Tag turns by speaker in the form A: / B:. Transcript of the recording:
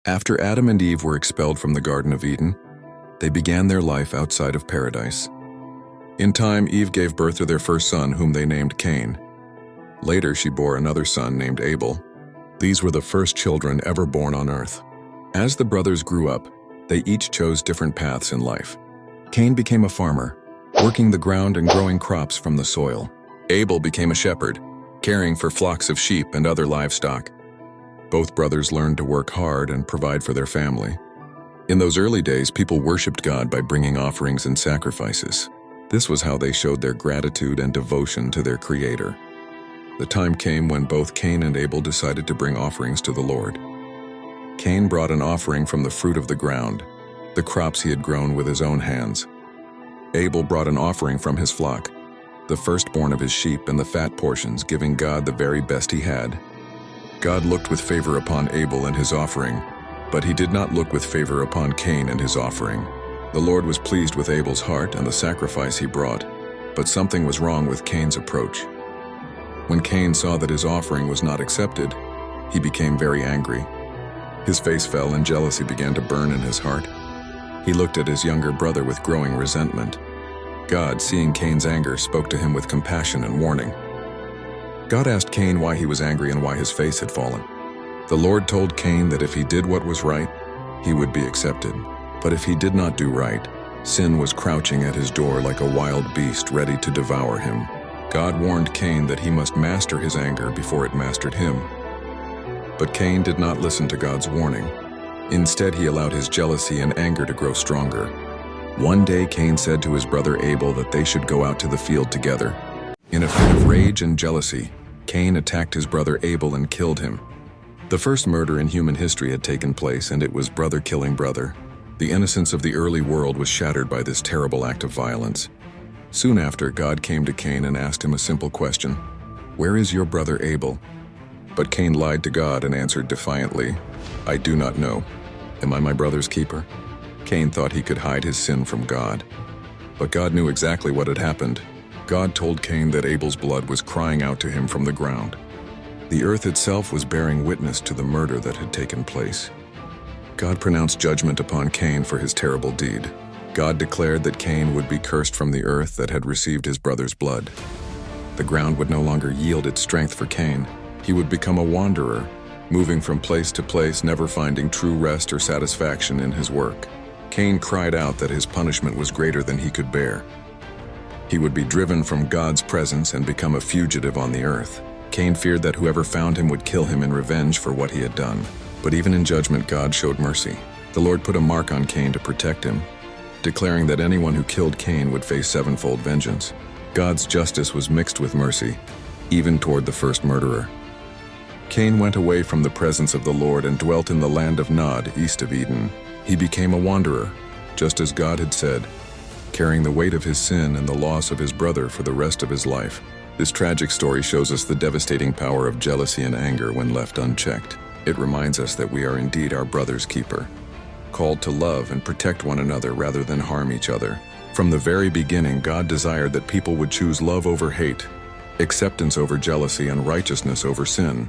A: After Adam and Eve were expelled from the Garden of Eden, they began their life outside of paradise. In time, Eve gave birth to their first son, whom they named Cain. Later, she bore another son named Abel. These were the first children ever born on earth. As the brothers grew up, they each chose different paths in life. Cain became a farmer, working the ground and growing crops from the soil. Abel became a shepherd, caring for flocks of sheep and other livestock. Both brothers learned to work hard and provide for their family. In those early days, people worshipped God by bringing offerings and sacrifices. This was how they showed their gratitude and devotion to their Creator. The time came when both Cain and Abel decided to bring offerings to the Lord. Cain brought an offering from the fruit of the ground, the crops he had grown with his own hands. Abel brought an offering from his flock, the firstborn of his sheep and the fat portions, giving God the very best he had. God looked with favor upon Abel and his offering, but he did not look with favor upon Cain and his offering. The Lord was pleased with Abel's heart and the sacrifice he brought, but something was wrong with Cain's approach. When Cain saw that his offering was not accepted, he became very angry. His face fell and jealousy began to burn in his heart. He looked at his younger brother with growing resentment. God, seeing Cain's anger, spoke to him with compassion and warning. God asked Cain why he was angry and why his face had fallen. The Lord told Cain that if he did what was right, he would be accepted. But if he did not do right, sin was crouching at his door like a wild beast ready to devour him. God warned Cain that he must master his anger before it mastered him. But Cain did not listen to God's warning. Instead, he allowed his jealousy and anger to grow stronger. One day, Cain said to his brother Abel that they should go out to the field together. In a fit of rage and jealousy, Cain attacked his brother Abel and killed him. The first murder in human history had taken place, and it was brother killing brother. The innocence of the early world was shattered by this terrible act of violence. Soon after, God came to Cain and asked him a simple question: "Where is your brother Abel?" But Cain lied to God and answered defiantly, "I do not know. Am I my brother's keeper?" Cain thought he could hide his sin from God. But God knew exactly what had happened. God told Cain that Abel's blood was crying out to him from the ground. The earth itself was bearing witness to the murder that had taken place. God pronounced judgment upon Cain for his terrible deed. God declared that Cain would be cursed from the earth that had received his brother's blood. The ground would no longer yield its strength for Cain. He would become a wanderer, moving from place to place, never finding true rest or satisfaction in his work. Cain cried out that his punishment was greater than he could bear. He would be driven from God's presence and become a fugitive on the earth. Cain feared that whoever found him would kill him in revenge for what he had done. But even in judgment, God showed mercy. The Lord put a mark on Cain to protect him, declaring that anyone who killed Cain would face sevenfold vengeance. God's justice was mixed with mercy, even toward the first murderer. Cain went away from the presence of the Lord and dwelt in the land of Nod, east of Eden. He became a wanderer, just as God had said, carrying the weight of his sin and the loss of his brother for the rest of his life. This tragic story shows us the devastating power of jealousy and anger when left unchecked. It reminds us that we are indeed our brother's keeper, called to love and protect one another rather than harm each other. From the very beginning, God desired that people would choose love over hate, acceptance over jealousy, and righteousness over sin.